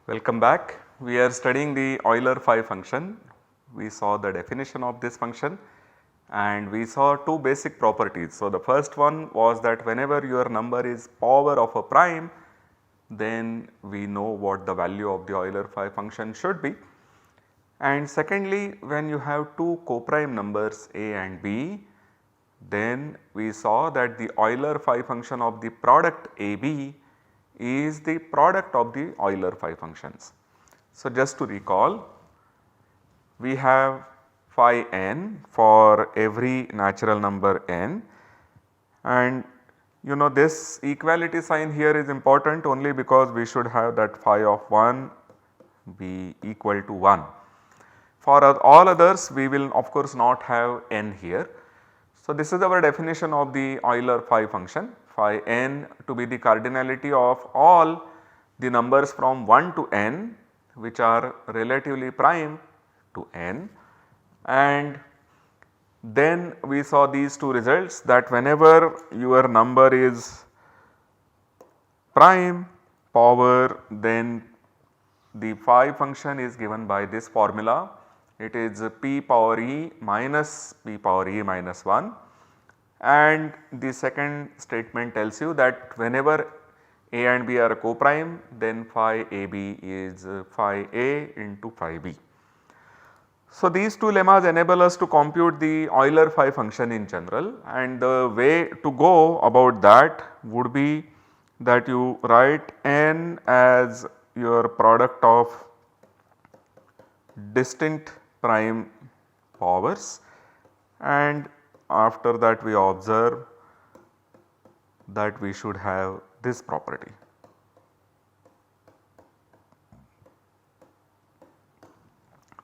Welcome back. We are studying the Euler phi function. We saw the definition of this function and we saw two basic properties. So, the first one was that whenever your number is power of a prime, then we know what the value of the Euler phi function should be. And secondly, when you have two coprime numbers a and b, then we saw that the Euler phi function of the product AB is the product of the Euler phi functions. So, just to recall, we have phi n for every natural number n, and you know this equality sign here is important only because we should have that phi of 1 be equal to 1. For all others we will of course not have n here. So, this is our definition of the Euler phi function, phi n to be the cardinality of all the numbers from 1 to n which are relatively prime to n, and then we saw these two results that whenever your number is prime power, then the phi function is given by this formula. It is p power e minus p power e minus 1, and the second statement tells you that whenever a and b are coprime, then phi ab is phi a into phi b. So, these two lemmas enable us to compute the Euler phi function in general, and the way to go about that would be that you write n as your product of distinct prime powers, and after that we observe that we should have this property.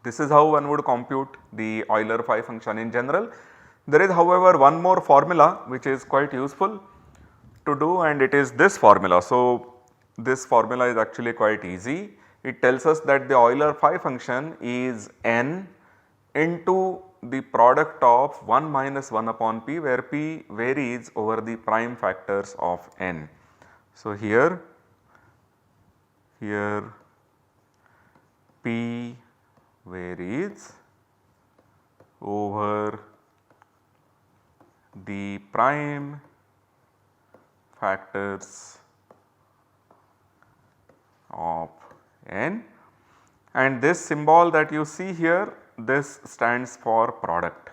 This is how one would compute the Euler phi function in general. There is however one more formula which is quite useful to do, and it is this formula. So, this formula is actually quite easy. It tells us that the Euler phi function is n into the product of 1 minus 1 upon p, where p varies over the prime factors of n. So, here p varies over the prime factors of n, and this symbol that you see here, this stands for product.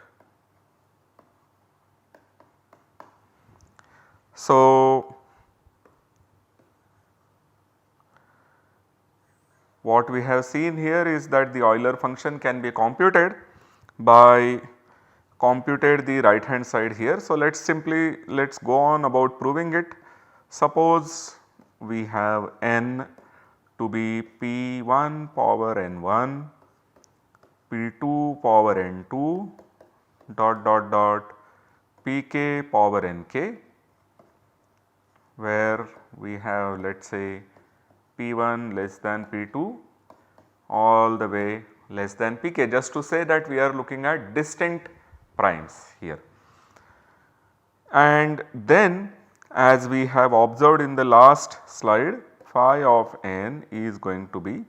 So, what we have seen here is that the Euler function can be computed by computed the right hand side here. So, let us go on about proving it. Suppose we have n to be p1 power n1, p2 power n2 dot pk power nk, where we have let us say p1 less than p2 all the way less than pk, just to say that we are looking at distinct primes here. And then as we have observed in the last slide, phi of n is going to be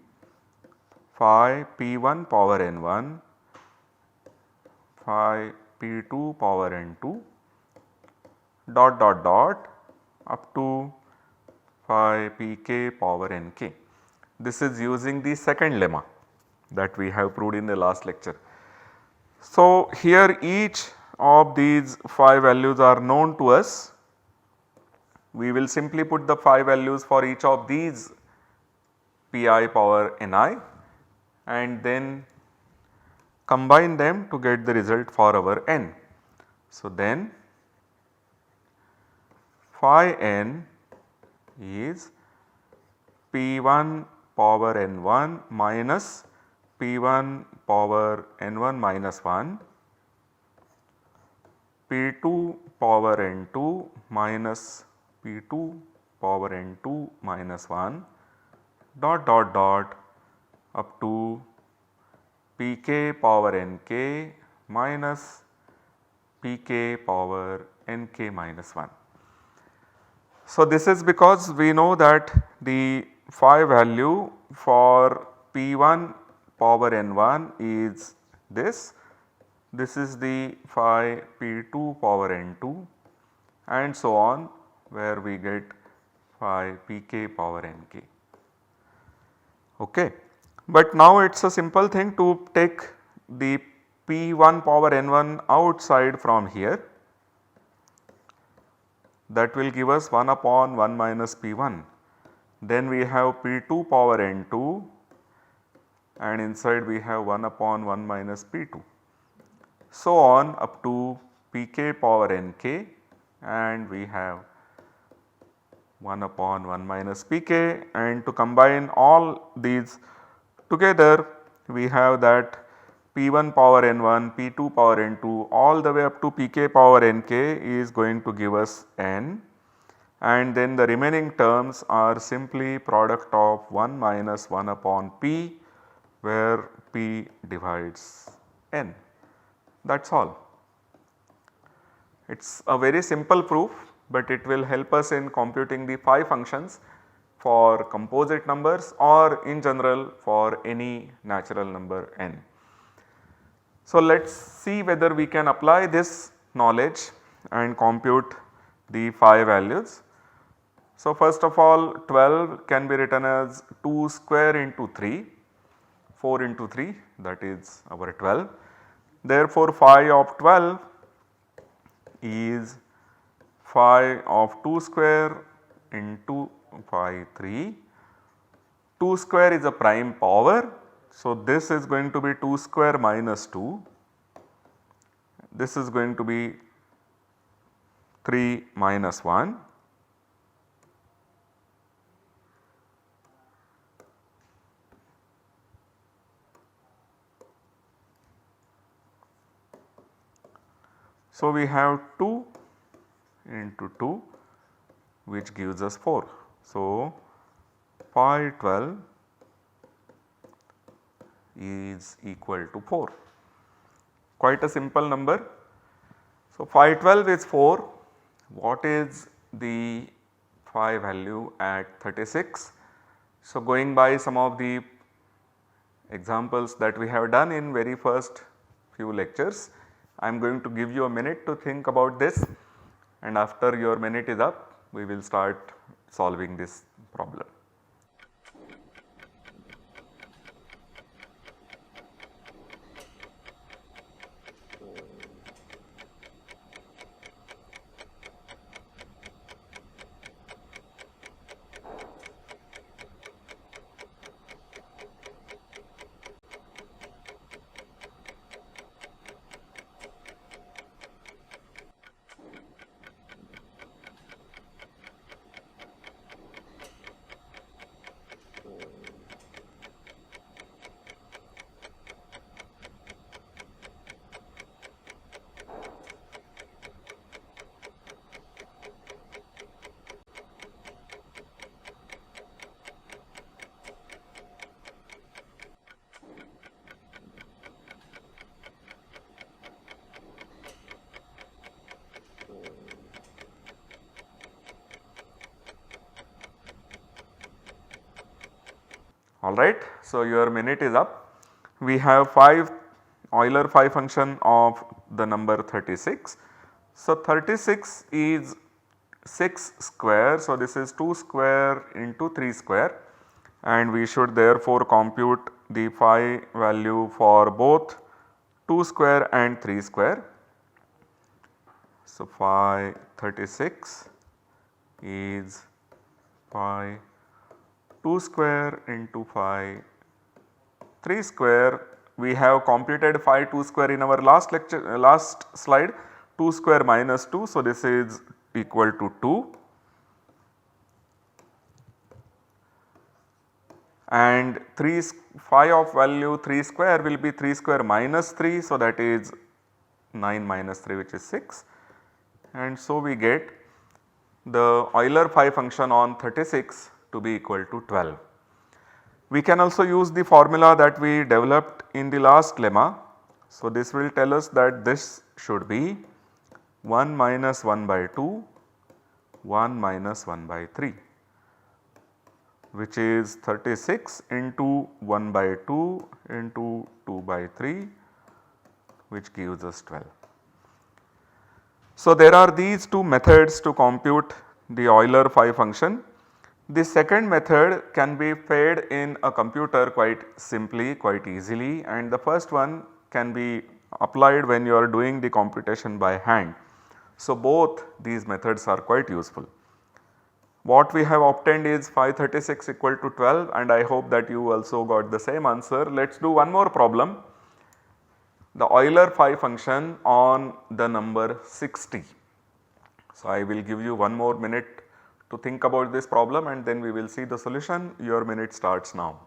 phi p1 power n1, phi p2 power n2 dot up to phi pk power nk. This is using the second lemma that we have proved in the last lecture. So, here each of these phi values are known to us. We will simply put the phi values for each of these pi power ni and then combine them to get the result for our n. So, then phi n is p1 power n1 minus p1 power n1 minus 1, p2 power n2 minus p2 power n2 minus 1 dot up to pk power nk minus pk power nk minus 1. So, this is because we know that the phi value for P1 power n1 is this. This is the phi P2 power n2 and so on, where we get phi Pk power nk. Okay. But now it is a simple thing to take the P1 power n1 outside from here. That will give us 1 upon 1 minus P1. Then we have P2 power n2 and inside we have 1 upon 1 minus P2. So on up to Pk power nk and we have 1 upon 1 minus Pk, and to combine all these together we have that P1 power n1, P2 power n2 all the way up to Pk power nk is going to give us n, and then the remaining terms are simply product of 1 minus 1 upon P, where P divides n. That is all. It is a very simple proof, but it will help us in computing the phi functions for composite numbers or in general for any natural number n. So, let us see whether we can apply this knowledge and compute the phi values. So, first of all 12 can be written as 2 square into 3, 4 into 3, that is our 12. Therefore, phi of 12 is phi of 2 square into phi 3. 2 square is a prime power. So, this is going to be 2 square minus 2. This is going to be 3 minus 1. So, we have 2 into 2 which gives us 4. So, phi 12 is equal to 4, quite a simple number. So, phi 12 is 4. What is the phi value at 36? So, going by some of the examples that we have done in very first few lectures, I am going to give you a minute to think about this, and after your minute is up we will start solving this problem. Alright. So, your minute is up. We have Euler phi function of the number 36. So, 36 is 6 square. So, this is 2 square into 3 square, and we should therefore compute the phi value for both 2 square and 3 square. So, phi 36 is phi 2 square into phi 3 square. We have computed phi 2 square in our last slide, 2 square minus 2. So, this is equal to 2, and phi of value 3 square will be 3 square minus 3. So, that is 9 minus 3, which is 6, and so we get the Euler phi function on 36 to be equal to 12. We can also use the formula that we developed in the last lemma. So, this will tell us that this should be 1 minus 1 by 2, 1 minus 1 by 3. which is 36 into 1 by 2 into 2 by 3, which gives us 12. So, there are these two methods to compute the Euler phi function. The second method can be fed in a computer quite simply, quite easily, and the first one can be applied when you are doing the computation by hand. So, both these methods are quite useful. What we have obtained is phi 36 equal to 12, and I hope that you also got the same answer. Let us do one more problem. The Euler phi function on the number 60. So, I will give you one more minute to think about this problem and then we will see the solution. Your minute starts now.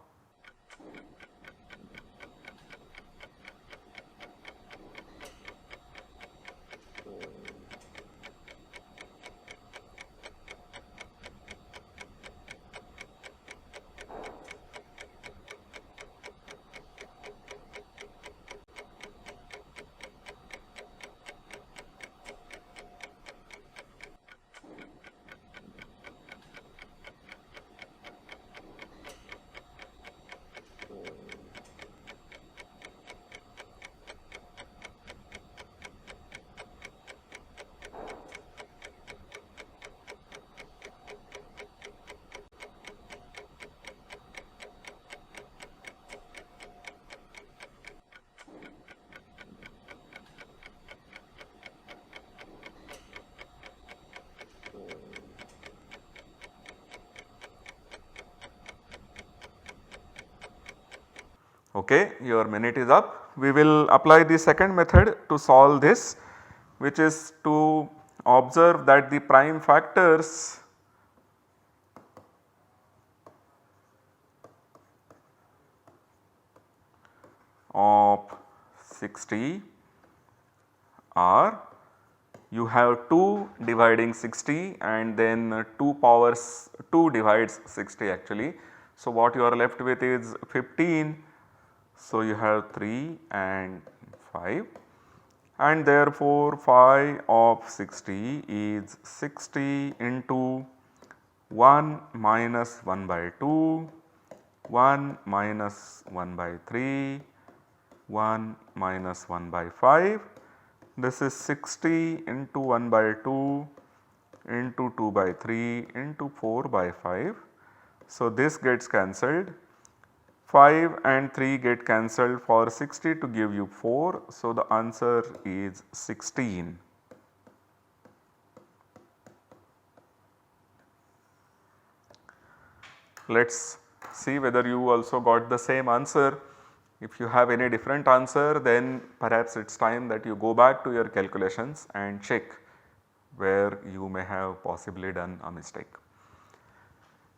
Okay, your minute is up. We will apply the second method to solve this, which is to observe that the prime factors of 60 are, you have 2 dividing 60 and then 2 powers 2 divides 60 actually. So, what you are left with is 15. So, you have 3 and 5, and therefore phi of 60 is 60 into 1 minus 1 by 2, 1 minus 1 by 3, 1 minus 1 by 5. This is 60 into 1 by 2 into 2 by 3 into 4 by 5. So, this gets cancelled. 5 and 3 get cancelled for 60 to give you 4. So, the answer is 16. Let us see whether you also got the same answer. If you have any different answer, then perhaps it is time that you go back to your calculations and check where you may have possibly done a mistake.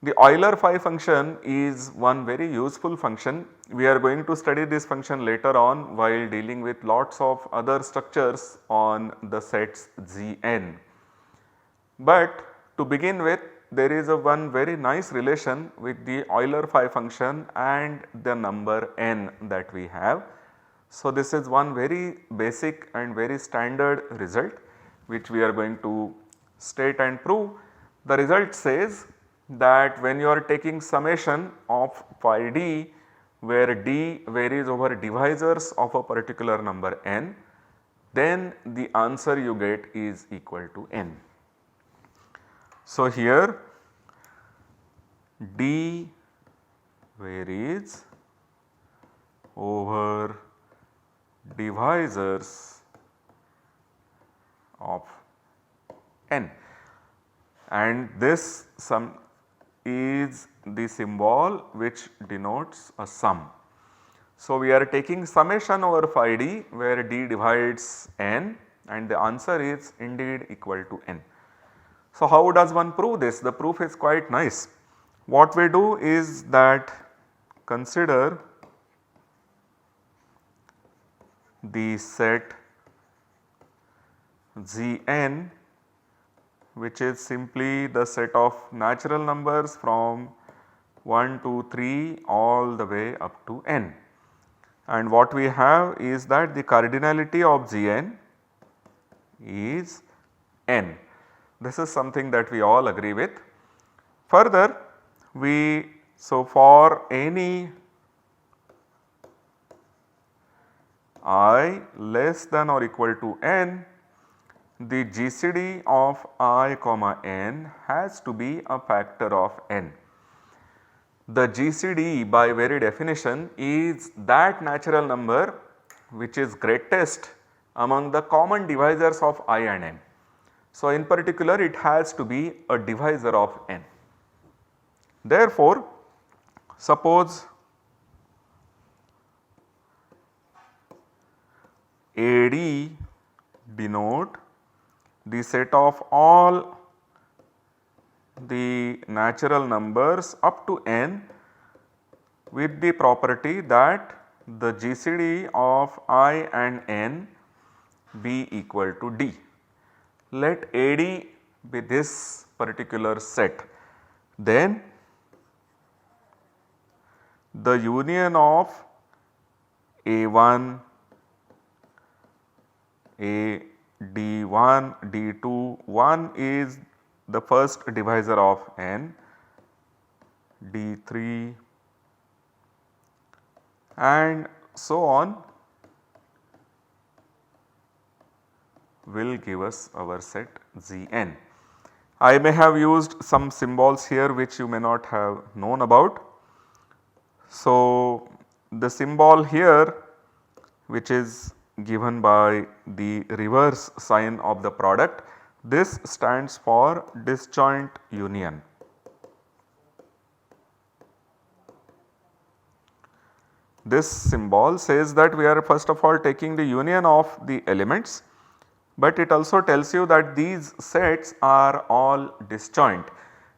The Euler phi function is one very useful function. We are going to study this function later on while dealing with lots of other structures on the sets Gn. But to begin with, there is a one very nice relation with the Euler phi function and the number n that we have. So, this is one very basic and very standard result which we are going to state and prove. The result says that when you are taking summation of phi d, where d varies over divisors of a particular number n, then the answer you get is equal to n. So, here d varies over divisors of n, and this sum is the symbol which denotes a sum. So, we are taking summation over phi d where d divides n and the answer is indeed equal to n. So, how does one prove this? The proof is quite nice. What we do is that consider the set Gn, which is simply the set of natural numbers from 1 to 3 all the way up to n. And what we have is that the cardinality of Gn is n. This is something that we all agree with. Further, so for any I less than or equal to n, the GCD of I comma n has to be a factor of n. The GCD by very definition is that natural number which is greatest among the common divisors of I and n. So, in particular it has to be a divisor of n. Therefore, suppose AD denote the set of all the natural numbers up to n with the property that the GCD of I and n be equal to D. Let AD be this particular set, then the union of A1, A D1, D2, 1 is the first divisor of n, D3 and so on will give us our set Zn. I may have used some symbols here which you may not have known about. So, the symbol here which is given by the reverse sign of the product, this stands for disjoint union. This symbol says that we are first of all taking the union of the elements, but it also tells you that these sets are all disjoint,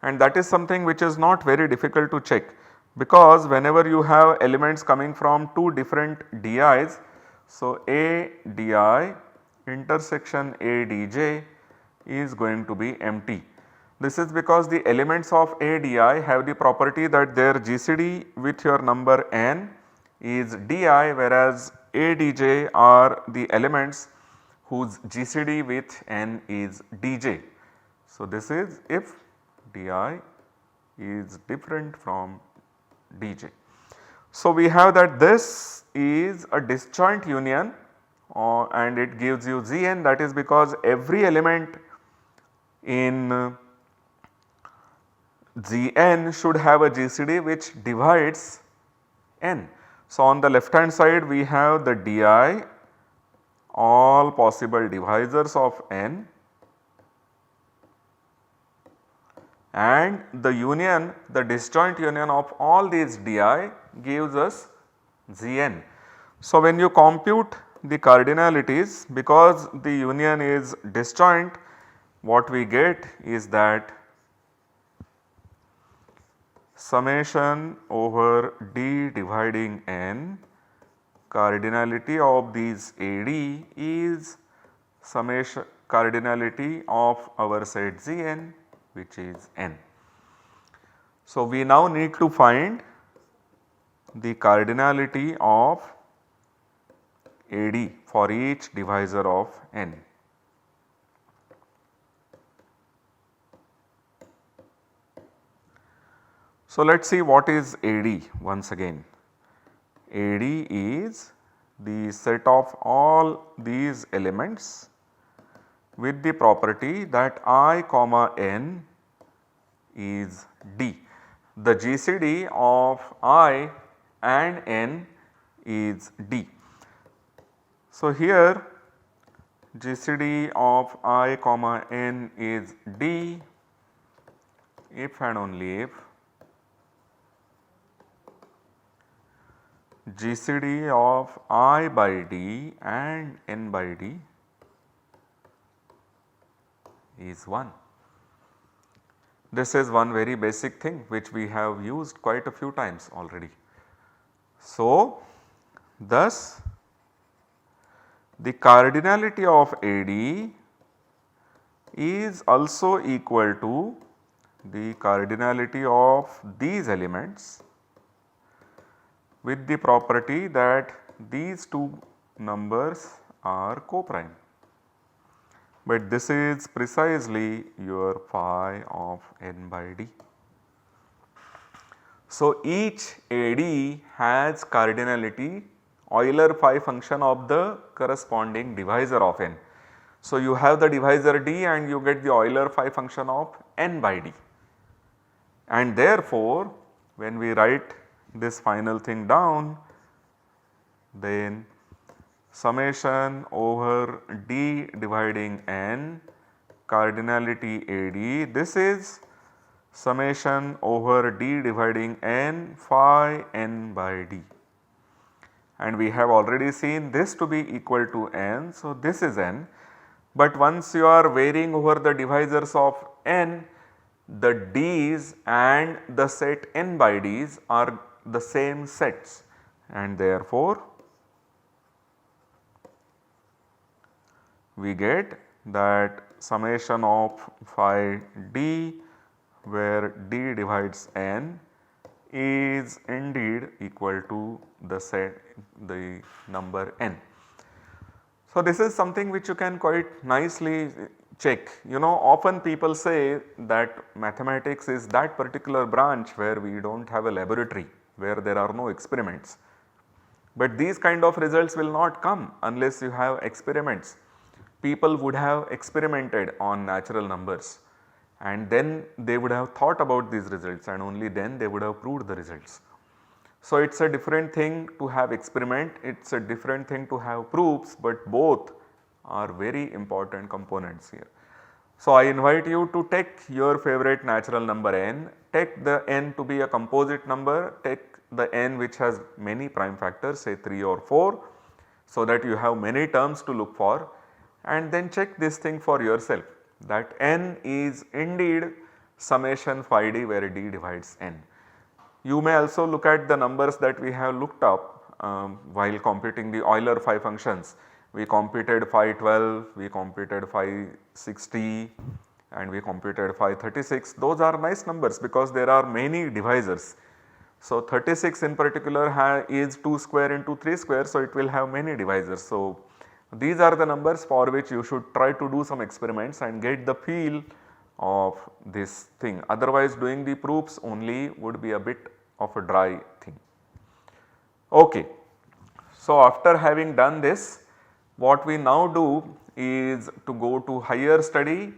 and that is something which is not very difficult to check, because whenever you have elements coming from two different DIs, so A di intersection A dj is going to be empty. This is because the elements of A di have the property that their GCD with your number n is di, whereas A dj are the elements whose GCD with n is dj. So, this is if di is different from dj. So, we have that this is a disjoint union and it gives you Zn, that is because every element in Zn should have a GCD which divides n. So, on the left hand side we have the di, all possible divisors of n, and the union, the disjoint union of all these di gives us Zn. So, when you compute the cardinalities, because the union is disjoint, what we get is that summation over d dividing n, cardinality of these AD is summation cardinality of our set Zn, which is n. So, we now need to find the cardinality of AD for each divisor of n. So, let us see what is AD once again. AD is the set of all these elements with the property that I comma n is D. The GCD of I and n is D. So, here GCD of I comma n is D if and only if GCD of I by D and n by D is 1. This is one very basic thing which we have used quite a few times already. So, thus the cardinality of AD is also equal to the cardinality of these elements with the property that these two numbers are co-prime, but this is precisely your phi of n by d. So, each AD has cardinality Euler phi function of the corresponding divisor of n. So, you have the divisor d and you get the Euler phi function of n by d, and therefore, when we write this final thing down, then summation over d dividing n cardinality AD, this is summation over d dividing n phi n by d, and we have already seen this to be equal to n. So, this is n, but once you are varying over the divisors of n, the d's and the set n by d's are the same sets, and therefore, we get that summation of phi d where d divides n is indeed equal to the number n. So, this is something which you can quite nicely check. You know, often people say that mathematics is that particular branch where we do not have a laboratory, where there are no experiments. But these kind of results will not come unless you have experiments. People would have experimented on natural numbers, and then they would have thought about these results, and only then they would have proved the results. So, it is a different thing to have experiment, it is a different thing to have proofs, but both are very important components here. So, I invite you to take your favorite natural number n, take the n to be a composite number, take the n which has many prime factors, say 3 or 4, so that you have many terms to look for, and then check this thing for yourself, that n is indeed summation phi d where d divides n. You may also look at the numbers that we have looked up while computing the Euler phi functions. We computed phi 12, we computed phi 60, and we computed phi 36. Those are nice numbers because there are many divisors. So, 36 in particular is 2 square into 3 square, so it will have many divisors. So, these are the numbers for which you should try to do some experiments and get the feel of this thing. Otherwise, doing the proofs only would be a bit of a dry thing. Okay. So, after having done this, what we now do is to go to higher study,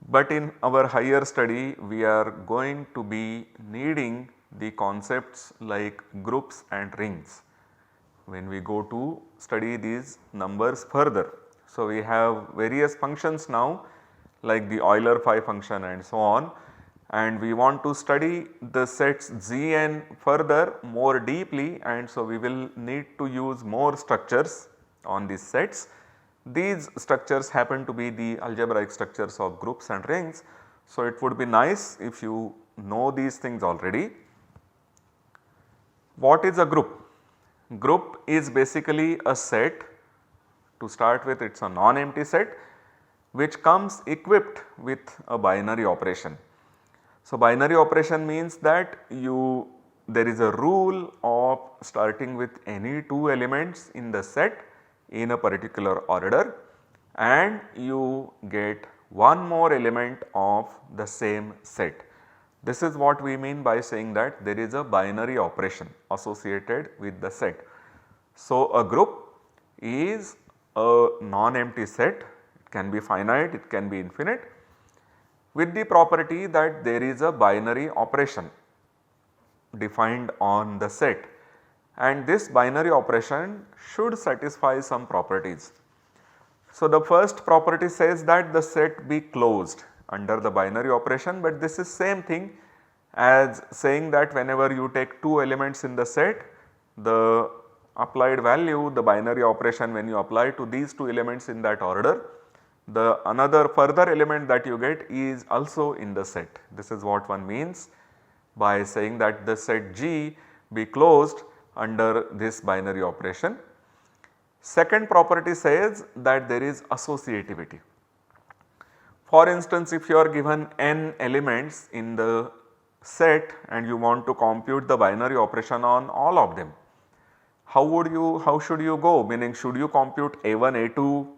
but in our higher study we are going to be needing the concepts like groups and rings when we go to study these numbers further. So, we have various functions now like the Euler phi function and so on, and we want to study the sets Gn further more deeply, and so we will need to use more structures on these sets. These structures happen to be the algebraic structures of groups and rings. So, it would be nice if you know these things already. What is a group? Group is basically a set. To start with, it is a non-empty set which comes equipped with a binary operation. So, binary operation means that there is a rule of starting with any 2 elements in the set in a particular order, and you get one more element of the same set. This is what we mean by saying that there is a binary operation associated with the set. So, a group is a non-empty set, it can be finite, it can be infinite, with the property that there is a binary operation defined on the set, and this binary operation should satisfy some properties. So, the first property says that the set be closed under the binary operation, but this is same thing as saying that whenever you take 2 elements in the set, the applied value, the binary operation, when you apply to these 2 elements in that order, the another further element that you get is also in the set. This is what one means by saying that the set G be closed under this binary operation. Second property says that there is associativity. For instance, if you are given n elements in the set and you want to compute the binary operation on all of them, how should you go? Meaning, should you compute A1, A2,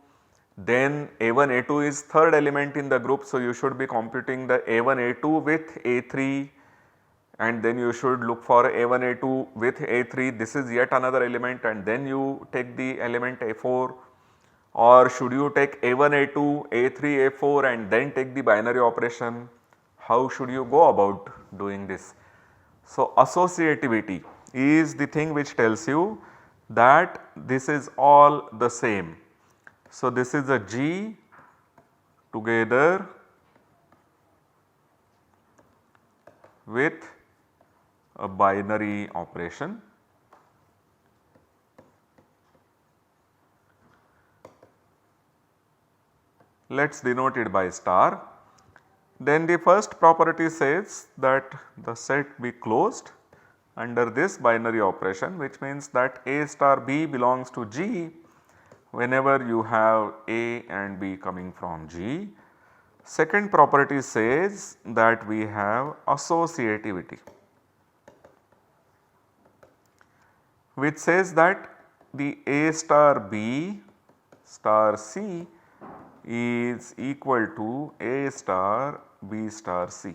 then A1, A2 is third element in the group. So, you should be computing the A1, A2 with A3, and then you should look for A1, A2 with A3, this is yet another element, and then you take the element A4, or should you take A1, A2, A3, A4 and then take the binary operation? How should you go about doing this? So, associativity is the thing which tells you that this is all the same. So, this is a G together with a binary operation. Let us denote it by star. Then the first property says that the set be closed under this binary operation, which means that A star B belongs to G whenever you have A and B coming from G. Second property says that we have associativity, which says that the A star B star C is equal to A star B star C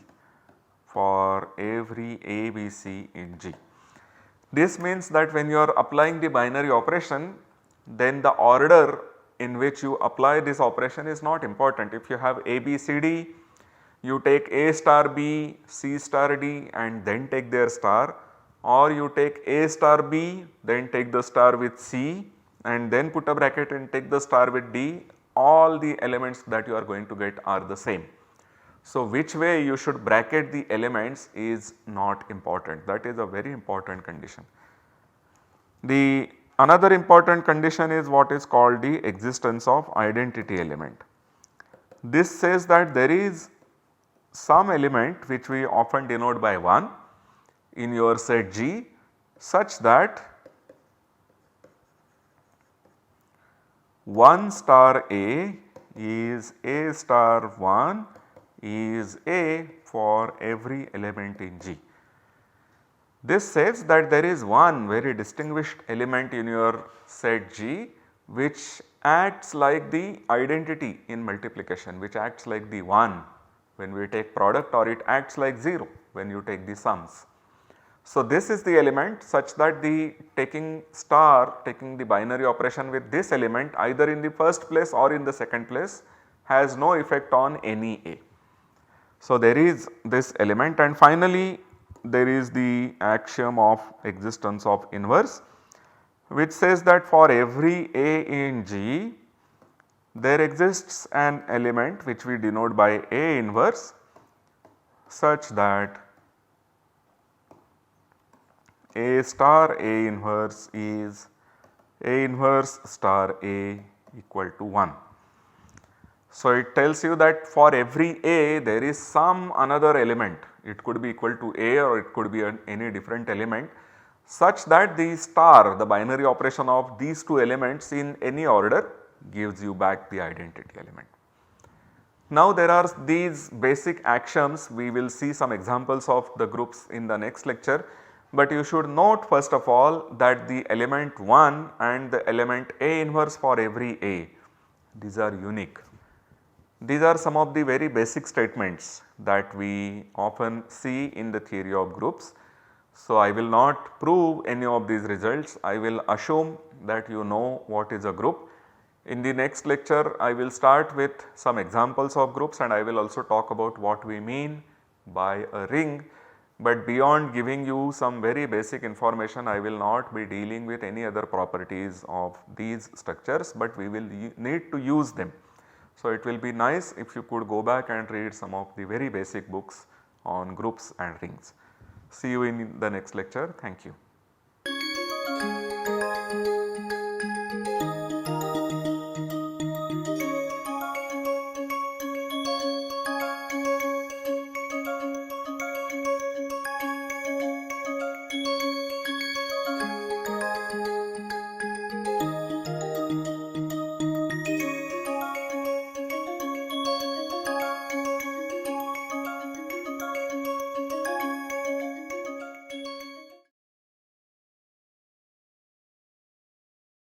for every A, B, C in G. This means that when you are applying the binary operation, then the order in which you apply this operation is not important. If you have A, B, C, D, you take A star B, C star D and then take their star, or you take A star B, then take the star with C and then put a bracket and take the star with D, all the elements that you are going to get are the same. So, which way you should bracket the elements is not important, that is a very important condition. The another important condition is what is called the existence of identity element. This says that there is some element which we often denote by 1 in your set G, such that 1 star A is A star 1 is A for every element in G. This says that there is one very distinguished element in your set G which acts like the identity in multiplication, which acts like the 1 when we take product, or it acts like 0 when you take the sums. So, this is the element such that the taking the binary operation with this element either in the first place or in the second place has no effect on any A. So, there is this element, and finally there is the axiom of existence of inverse, which says that for every A in G there exists an element which we denote by A inverse such that A star A inverse is A inverse star A equal to 1. So, it tells you that for every A there is some another element, it could be equal to A or it could be any different element, such that the star, the binary operation of these two elements in any order gives you back the identity element. Now, there are these basic axioms, we will see some examples of the groups in the next lecture, but you should note first of all that the element 1 and the element A inverse for every A, these are unique. These are some of the very basic statements that we often see in the theory of groups. So, I will not prove any of these results, I will assume that you know what is a group. In the next lecture I will start with some examples of groups and I will also talk about what we mean by a ring, but beyond giving you some very basic information I will not be dealing with any other properties of these structures, but we will need to use them. So, it will be nice if you could go back and read some of the very basic books on groups and rings. See you in the next lecture. Thank you.